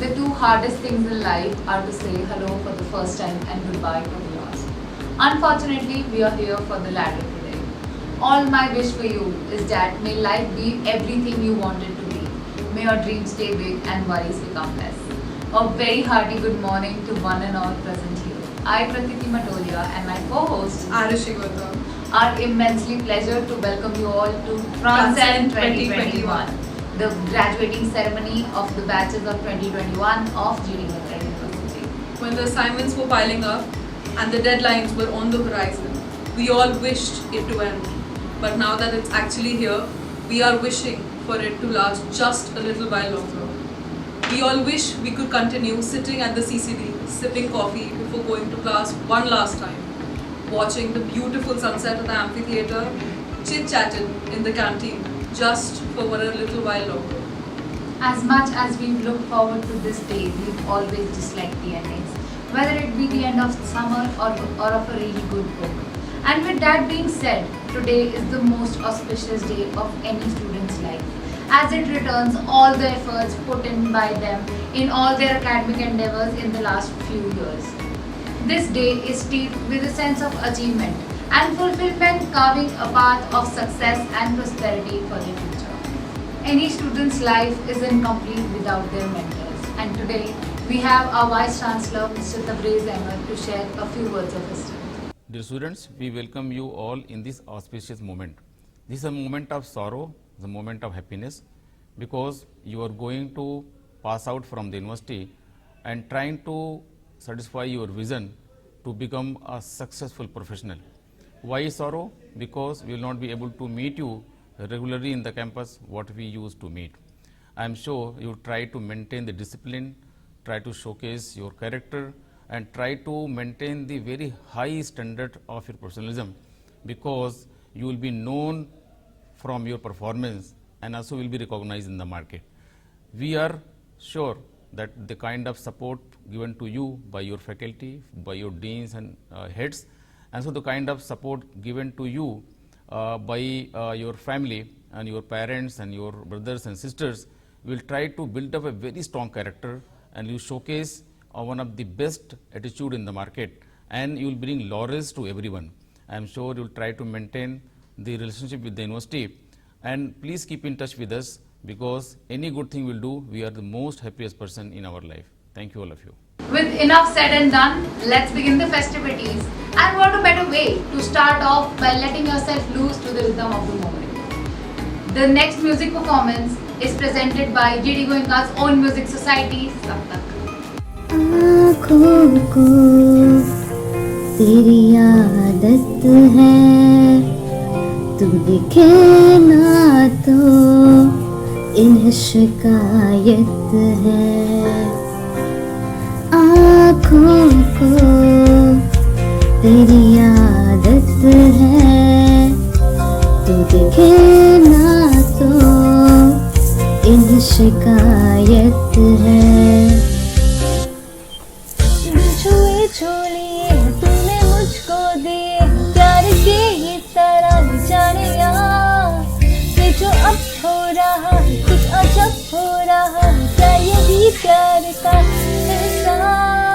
The two hardest things in life are to say hello for the first time and goodbye for the last. Unfortunately, we are here for the latter today. All my wish for you is that may life be everything you want it to be. May your dreams stay big and worries become less. A very hearty good morning to one and all present here. I, Prakriti Matolia, and my co-host Arushi Gautam. are immensely pleasure to welcome you all to Transcend 2021, the graduating ceremony of the batches of 2021 of GD Mitra University. When the assignments were piling up and the deadlines were on the horizon, we all wished it to end. But now that it's actually here, we are wishing for it to last just a little while longer. We all wish we could continue sitting at the CCD, sipping coffee before going to class one last time, watching the beautiful sunset at the amphitheatre, chit-chatting in the canteen, just for a little while longer. As much as we've looked forward to this day, we've always disliked the endings, whether it be the end of summer or of a really good book. And with that being said, today is the most auspicious day of any student's life, as it returns all the efforts put in by them in all their academic endeavors in the last few years. This day is steeped with a sense of achievement and fulfillment, carving a path of success and prosperity for their future. Any student's life is incomplete without their mentors, and today we have our Vice Chancellor, Mr. Tabriz Ahmed, to share a few words of wisdom. Dear students, we welcome you all in this auspicious moment. This is a moment of sorrow, the moment of happiness, because you are going to pass out from the university and trying to satisfy your vision to become a successful professional. Why sorrow? Because we will not be able to meet you regularly in the campus what we used to meet. I am sure you try to maintain the discipline, try to showcase your character, and try to maintain the very high standard of your professionalism, because you will be known from your performance and also will be recognized in the market. We are sure that the kind of support given to you by your faculty, by your deans and heads, and so the kind of support given to you by your family and your parents and your brothers and sisters will try to build up a very strong character, and you showcase one of the best attitude in the market, and you will bring laurels to everyone. I am sure you will try to maintain the relationship with the university, and please keep in touch with us, because any good thing we will do, we are the most happiest person in our life. Thank you all of you. With enough said and done, let's begin the festivities. And what a better way to start off by letting yourself loose to the rhythm of the moment. The next music performance is presented by GD Goenka's own music society, Saptak. आँखों को तेरी आदत है, तू दिखे ना तो इन्हें शिकायत है। आँखों को तेरी आदत है, तू दिखे ना तो इन्हें शिकायत है। छोलिए तूने मुझको दिए प्यार के ये तरह जाने ये जो अब हो रहा कुछ अजब हो रहा, क्या यही प्यार का एहसास?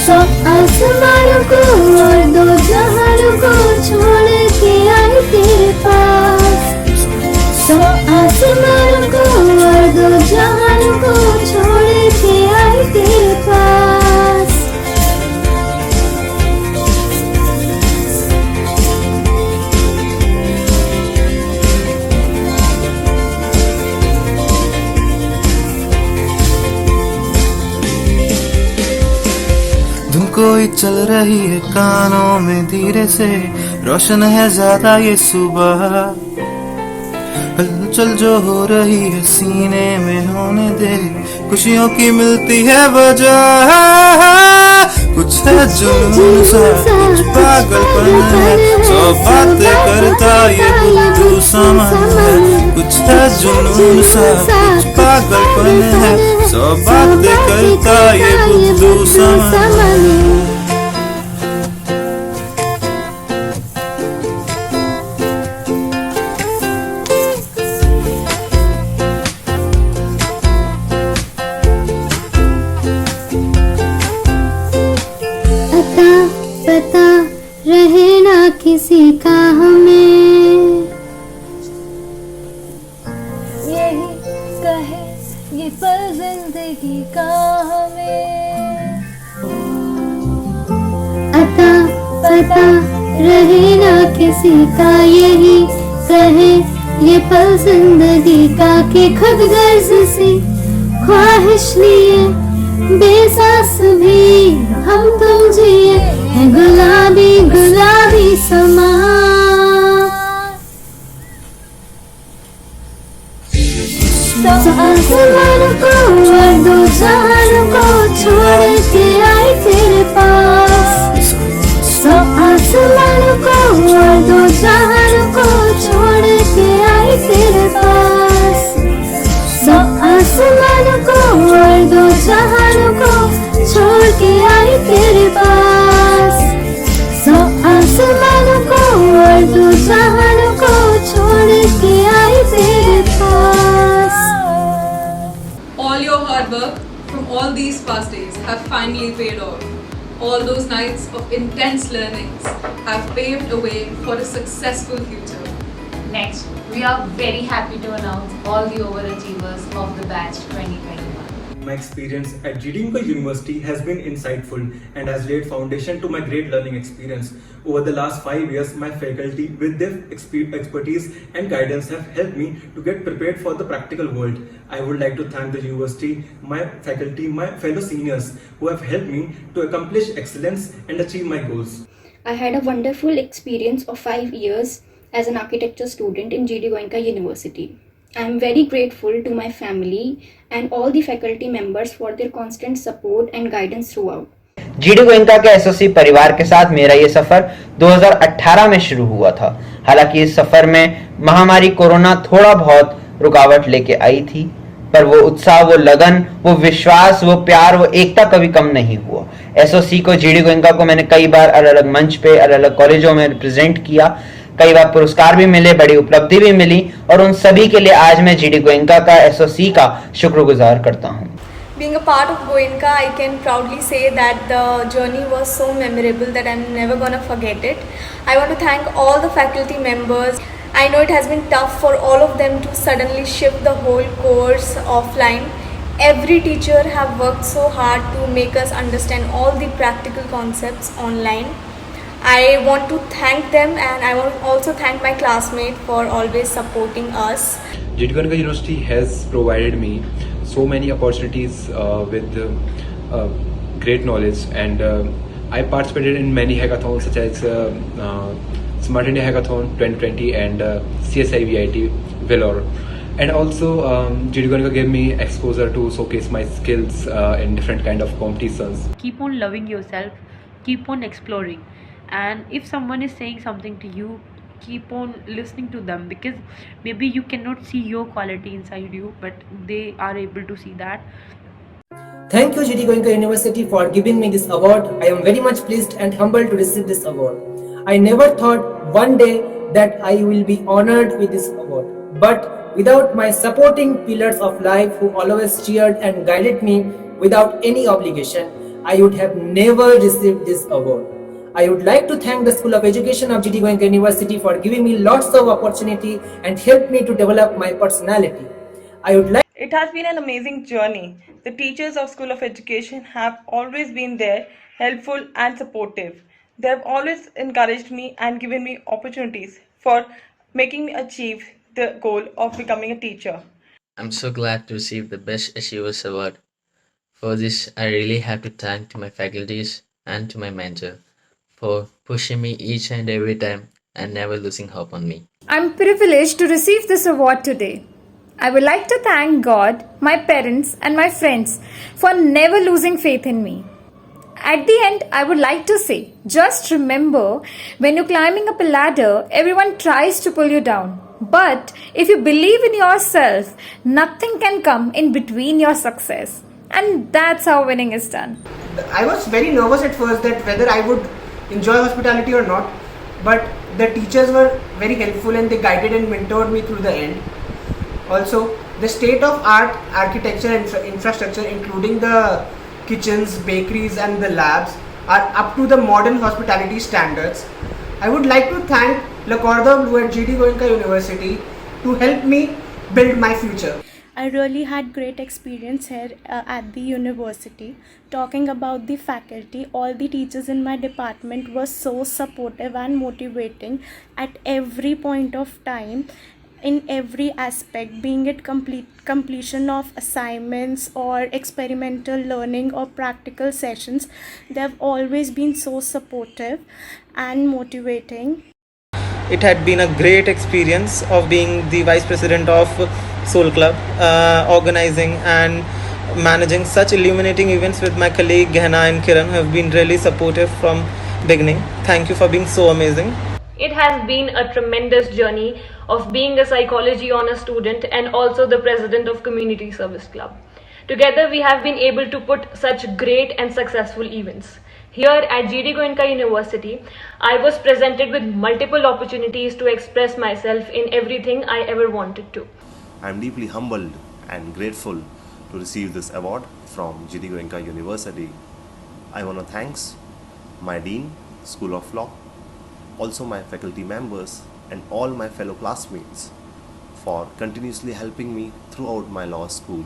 सौ आसमानों को और दो जहानों को छोड़ के आए तेरे पास। सौ आसमानों को और दो जहानों को छोड़ के आए तेरे पास। कोई चल रही है कानों में धीरे से, रोशन है ज्यादा ये सुबह, हलचल जो हो रही है सीने में होने दे, खुशियों की मिलती है वजह। कुछ है जुनून सा, कुछ पागलपन है, सौ बातें करता ये बुद्धू समन है। कुछ है जुनून सा, कुछ पागलपन है, सौ बातें करता ये बुद्धू समन है। कहे ये पल जिंदगी का हमें अता पता रहे ना किसी का, यही कहे ये पल जिंदगी का कि खुद गर्ज सी ख्वाहिश लिए बेसास भी हम तुम जिए है गुलाबी गुलाबी समा। तो आसमान को और दो जहानों को छोड़ के आई तेरे पास, तो आसमान को और दो जहानों को छोड़ के आई तेरे पास, तो आसमान को और दो जहानों को छोड़ के आई तेरे पास, तो आसमान को और दो जहानों को छोड़ के आई तेरे पास। All your hard work from all these past days have finally paid off. All those nights of intense learnings have paved a way for a successful future. Next, we are very happy to announce all the overachievers of the batch 2021. My experience at GD Goenka University has been insightful and has laid foundation to my great learning experience. Over the last 5 years, my faculty with their expertise and guidance have helped me to get prepared for the practical world. I would like to thank the university, my faculty, my fellow seniors who have helped me to accomplish excellence and achieve my goals. I had a wonderful experience of 5 years as an architecture student in GD Goenka University. I am very grateful to my family and all the faculty members for their constant support and guidance throughout. GD Goenka के SOC परिवार के साथ मेरा ये सफर 2018 में शुरू हुआ था। हालांकि इस सफर में महामारी कोरोना थोड़ा बहुत रुकावट लेके आई थी, पर वो उत्साह, वो लगन, वो विश्वास, वो प्यार, वो एकता कभी कम नहीं हुआ। एसओसी को, GD गोयनका को मैंने कई बार अलग अलग मंच पे, अलग अलग कॉलेजों में रिप्रेजेंट किया, कई बार पुरस्कार भी मिले, बड़ी उपलब्धि भी मिली, और उन सभी के लिए आज मैं GD गोयनका का, एसओसी का शुक्रगुजार करता हूँ। Being a part of Goenka, I can proudly say that the journey was so memorable that I'm never gonna forget it. I want to thank all the faculty members. I know it has been tough for all of them to suddenly shift the whole course offline. Every teacher have worked so hard to make us understand all the practical concepts online. I want to thank them, and I want to also thank my classmates for always supporting us. GD Goenka University has provided me so many opportunities with great knowledge, and I participated in many hackathons such as Smart India Hackathon 2020 and CSI VIT Vellore. And also GD Goenka gave me exposure to showcase my skills in different kind of competitions. Keep on loving yourself, keep on exploring, and if someone is saying something to you, keep on listening to them, because maybe you cannot see your quality inside you, but they are able to see that. Thank you GD Goenka University for giving me this award. I am very much pleased and humbled to receive this award. I never thought one day that I will be honored with this award, but without my supporting pillars of life who always cheered and guided me without any obligation, I would have never received this award. I would like to thank the School of Education of GD Goenka University for giving me lots of opportunity and helped me to develop my personality. I would like. It has been an amazing journey. The teachers of School of Education have always been there, helpful and supportive. They have always encouraged me and given me opportunities for making me achieve the goal of becoming a teacher. I'm so glad to receive the Best Achievers Award. For this, I really have to thank to my faculties and to my mentor for pushing me each and every time and never losing hope on me. I'm privileged to receive this award today. I would like to thank God, my parents and my friends for never losing faith in me. At the end, I would like to say, just remember, when you're climbing up a ladder, everyone tries to pull you down. But if you believe in yourself, nothing can come in between your success. And that's how winning is done. I was very nervous at first that whether I would enjoy hospitality or not, but the teachers were very helpful and they guided and mentored me through the end. Also, the state of art architecture and infrastructure, including the kitchens, bakeries and the labs, are up to the modern hospitality standards. I would like to thank Le Cordon Bleu at GD Goenka University to help me build my future. I really had great experience here at the university. Talking about the faculty, all the teachers in my department were so supportive and motivating at every point of time, in every aspect, being it completion of assignments or experimental learning or practical sessions. They've always been so supportive and motivating. It had been a great experience of being the vice president of Soul Club, organizing and managing such illuminating events with my colleague Gehna and Kiran, who have been really supportive from beginning. Thank you for being so amazing. It has been a tremendous journey of being a psychology honor student and also the president of Community Service Club. Together we have been able to put such great and successful events. Here at GD Goenka University, I was presented with multiple opportunities to express myself in everything I ever wanted to. I am deeply humbled and grateful to receive this award from GD Goenka University. I want to thank my Dean, School of Law, also my faculty members and all my fellow classmates for continuously helping me throughout my law school.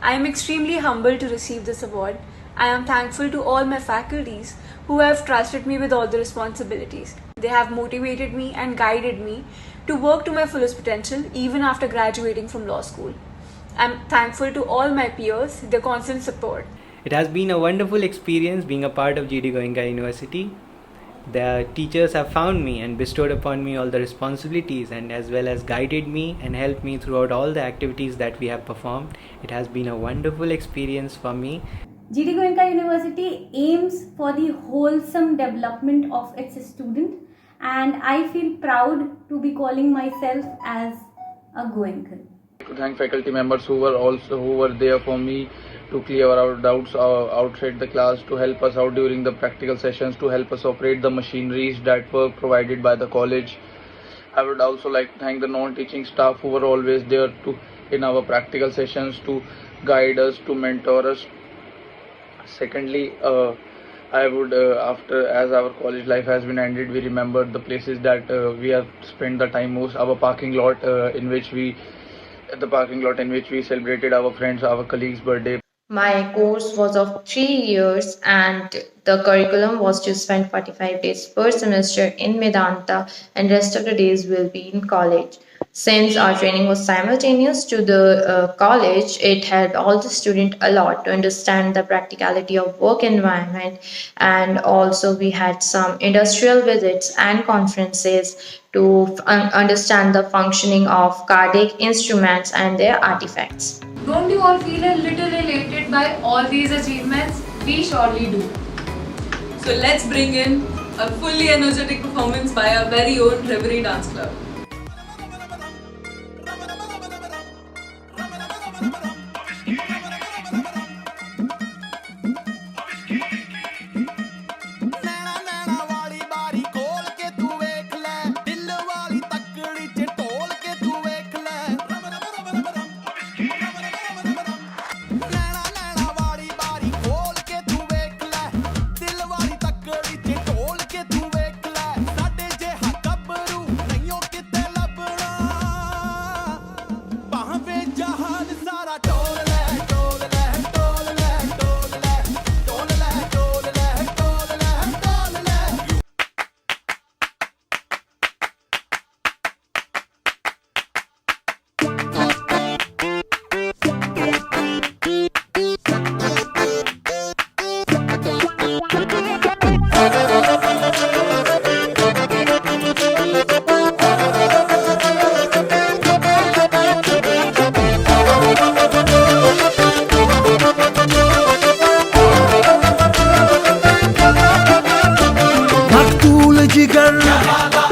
I am extremely humbled to receive this award. I am thankful to all my faculties who have trusted me with all the responsibilities. They have motivated me and guided me to work to my fullest potential even after graduating from law school. I am thankful to all my peers, their constant support. It has been a wonderful experience being a part of GD Goenka University. The teachers have found me and bestowed upon me all the responsibilities, and as well as guided me and helped me throughout all the activities that we have performed. It has been a wonderful experience for me. GD Goenka University aims for the wholesome development of its student, and I feel proud to be calling myself as a Goenkan. To thank faculty members who were there for me to clear our doubts outside the class, to help us out during the practical sessions, to help us operate the machineries that were provided by the college. I would also like to thank the non-teaching staff who were always there in our practical sessions to guide us, to mentor us. Secondly, I would, as our college life has been ended, we remember the places that we have spent the time most. Our parking lot in which we celebrated our friends, our colleagues' birthday. My course was of 3 years and the curriculum was to spend 45 days per semester in Medanta and rest of the days will be in college. Since our training was simultaneous to the college, it helped all the students a lot to understand the practicality of work environment, and also we had some industrial visits and conferences to understand the functioning of cardiac instruments and their artifacts. Don't you all feel a little elated by all these achievements? We surely do. So let's bring in a fully energetic performance by our very own Reverie Dance Club.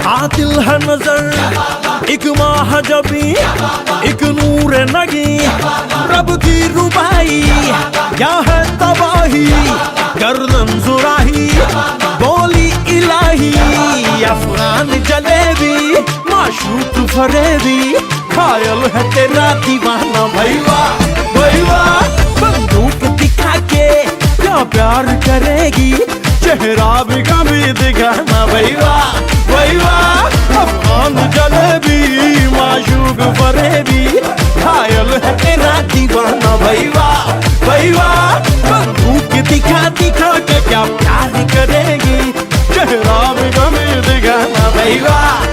आतिल है नजर एक महाजबी एक नूर नगी रब की रुबाई क्या है तबाही गर्दन जुराही बोली इलाही अफगान जलेबी माशूक फरेबी खायल है तेरा दीवाना भैया भैया बंदूक दिखा के क्या प्यार करेगी चेहरा भी कभी दिखाना भैया भैया अफगान जलेबी माशूक फरेबी खायल है तेरा दीवाना भाई वाह बंदूक दिखा दिखा के क्या प्यार करेगी चेहरा भी गमे दिखाना भाई वाह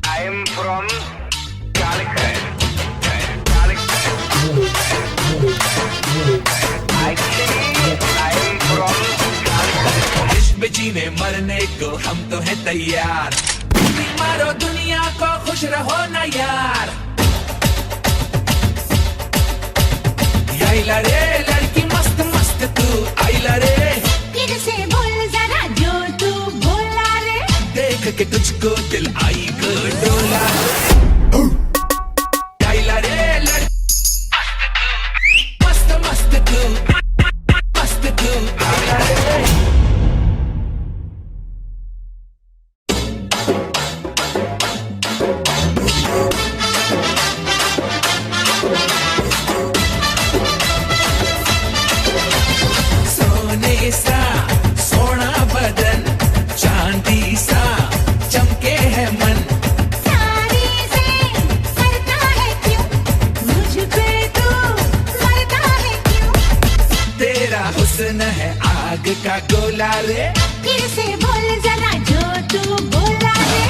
I am from Calicut. Actually, I am from Calicut. इश्क में जीने मरने को हम तो हैं तैयार मारो दुनिया को खुश रहो ना यार आइला रे लड़की मस्त मस्त तू आइला रे फिर से बोल जरा जो तू बोला रे देख के तुझको दिल आई को डोला आइला रे लड़की मस्त मस्त तू आइला रे सोने सा सोना बदन चांदी सा चमके है मन सारी से करता है क्यों मुझ पे तू मरता है क्यों तेरा हुस्न है आग का गोला रे फिर से बोल जरा जो तू बोला रे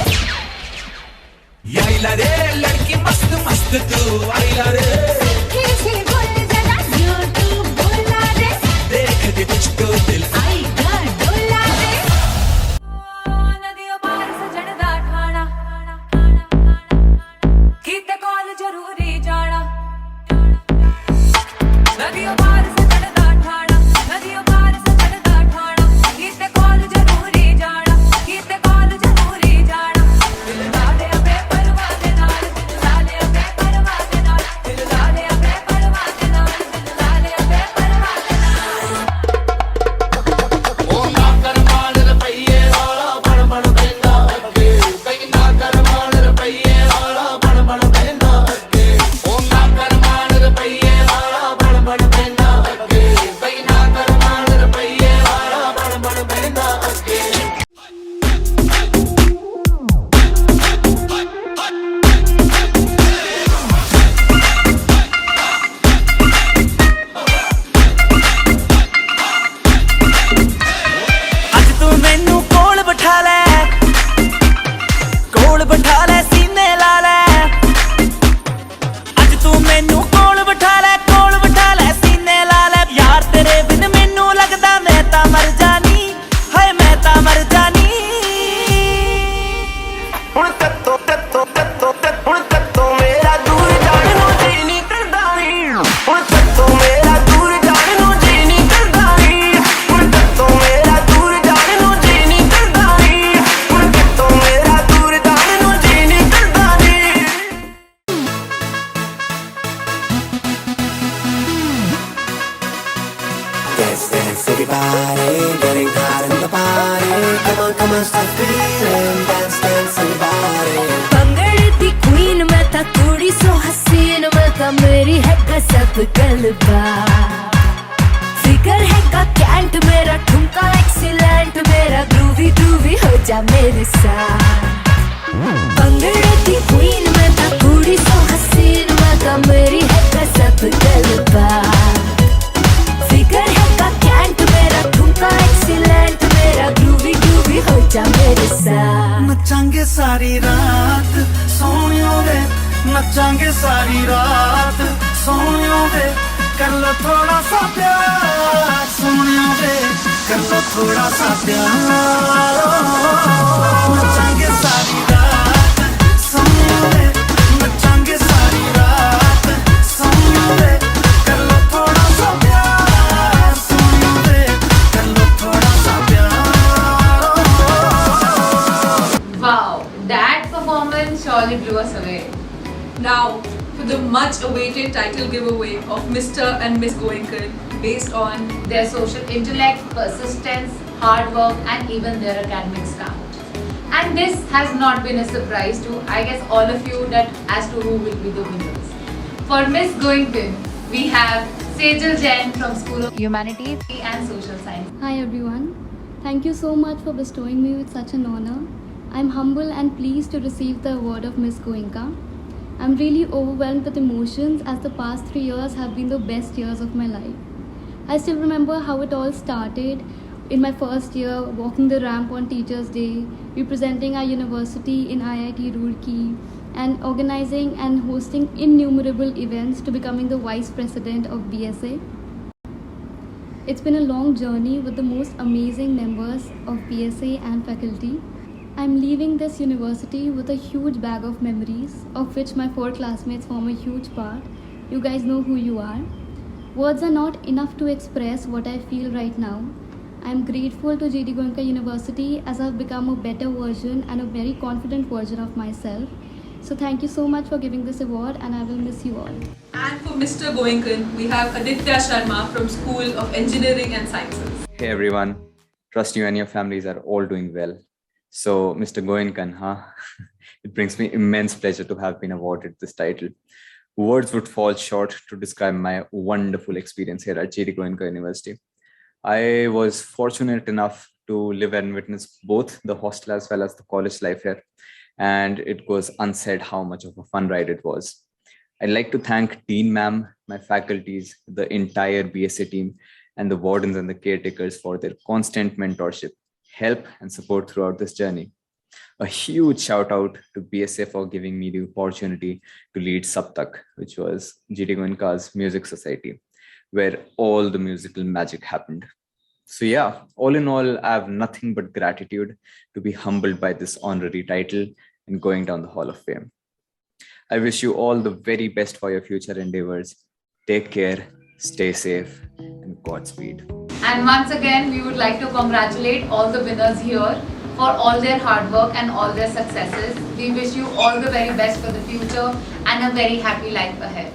आइला रे लड़की मस्त मस्त तू आइला रे फिर से बोल जरा जो तू बोला रे देख के तुझको दिल आएगा डोला रे नदियों पार सजण दा ठाणा कीते कॉल जरूरी जाना नदियों पार सजण दा ठाणा नदियों पार सजण दा ठाणा कीते कॉल जरूरी जाना कीते कॉल जरूरी जाना दिल ला दे अपे परवाह दे नाल दिल ला दे अपे परवाह दे नाल दिल ला दे अपे परवाह दे नाल दिल ला दे अपे परवाह दे नाल ओ ना कर मान रुपये वाला बड़ बड़ बेंदा अगे कहीं ना कर मान रुपये वाला बड़ बड़ बेंदा अगे ओ ना कर मान रुपये वाला बड़ बड़ बेंदा अगे कहीं ना कर मान रुपये वाला बड़ बड़ बेंदा अगे ਅੱਜ ਤੂੰ ਮੈਨੂੰ ਕੋਲ ਬਿਠਾ ਲੈ ਸੀਨੇ ਲਾ ਲੈ ਅੱਜ ਤੂੰ ਮੈਨੂੰ ਕੋਲ ਬਿਠਾ ਲੈ ਸੀਨੇ ਲਾ ਲੈ ਯਾਰ ਤੇਰੇ ਬਿਨ ਮੈਨੂੰ ਲੱਗਦਾ ਮੈਂ ਤਾਂ ਮਰ ਜਾਣੀ ਹਾਏ ਮੈਂ ਤਾਂ ਮਰ ਜਾਣੀ ਹੁਣ ਤੱਤੋ ਮੇਰਾ ਦੂਰ ਜਾਣ ਨੂੰ ਜੀ ਨਹੀਂ ਕਰਦਾ ਨੀ ਹੁਣ ਤੱਤੋ ਮੇਰਾ ਦੂਰ ਜਾਣ ਨੂੰ ਜੀ ਨਹੀਂ ਕਰਦਾ ਨੀ ਹੁਣ ਤੱਤੋ ਮੇਰਾ ਦੂਰ ਜਾਣ ਨੂੰ ਜੀ ਨਹੀਂ ਕਰਦਾ ਨੀ ਹੁਣ ਤੱਤੋ ਮੇਰਾ ਦੂਰ ਜਾਣ ਨੂੰ ਜੀ ਨਹੀਂ ਕਰਦਾ ਨੀ Dance, everybody, getting hot in the party. Come on, start feeling. Dance, everybody. पंगड़े the queen मैं था थोड़ी सो हसीन मैं था मेरी है गजब गलबा फिकर है का कैंट मेरा ठुमका एक्सीलेंट मेरा ग्रूवी हो जा मेरे साथ पंगड़े दी क्वीन मैं था थोड़ी सो हसीन मैं था मेरी है गजब गलबा फिकर है का कैंट मेरा ठुमका एक्सीलेंट मेरा ग्रूवी हो जा मेरे साथ नचांगे सारी रात सोनियो वे नचांगे सारी रात सोनियो वे कर लो थोड़ा सा प्यार सोनियो वे कर लो थोड़ा सा प्यार नचांगे सारी रात सोनियो वे नचांगे सारी रात सोनियो वे कर लो थोड़ा सा प्यार सोनियो वे कर लो थोड़ा सा प्यार Wow, that performance surely blew us away. Now, for the much awaited title giveaway of Mr. and Miss Goenka based on their social intellect, persistence, hard work, and even their academic stamina. And this has not been a surprise to, I guess, all of you that as to who will be the winners. For Miss Goenka, we have Sejal Jain from School of Humanities and Social Science. Hi everyone. Thank you so much for bestowing me with such an honor. I'm humble and pleased to receive the award of Miss Goenka. I'm really overwhelmed with emotions as the past 3 years have been the best years of my life. I still remember how it all started in my first year, walking the ramp on Teachers' Day, representing our university in IIT Roorkee, and organizing and hosting innumerable events to becoming the Vice President of BSA. It's been a long journey with the most amazing members of BSA and faculty. I'm leaving this university with a huge bag of memories, of which my 4 classmates form a huge part. You guys know who you are. Words are not enough to express what I feel right now. I'm grateful to GD Goenka University as I've become a better version and a very confident version of myself. So thank you so much for giving this award, and I will miss you all. And for Mr. Goenkan, we have Aditya Sharma from School of Engineering and Sciences. Hey everyone, trust you and your families are all doing well. So Mr. Goenkan, it brings me immense pleasure to have been awarded this title. Words would fall short to describe my wonderful experience here at GD Goenka University. I was fortunate enough to live and witness both the hostel as well as the college life here. And it goes unsaid how much of a fun ride it was. I'd like to thank Dean Ma'am, my faculties, the entire BSA team, and the wardens and the caretakers for their constant mentorship, help, and support throughout this journey. A huge shout out to BSA for giving me the opportunity to lead Saptak, which was GD Goenka's music society, where all the musical magic happened. So yeah, all in all, I have nothing but gratitude to be humbled by this honorary title and going down the Hall of Fame. I wish you all the very best for your future endeavors. Take care, stay safe, and Godspeed. And once again, we would like to congratulate all the winners here for all their hard work and all their successes. We wish you all the very best for the future and a very happy life ahead.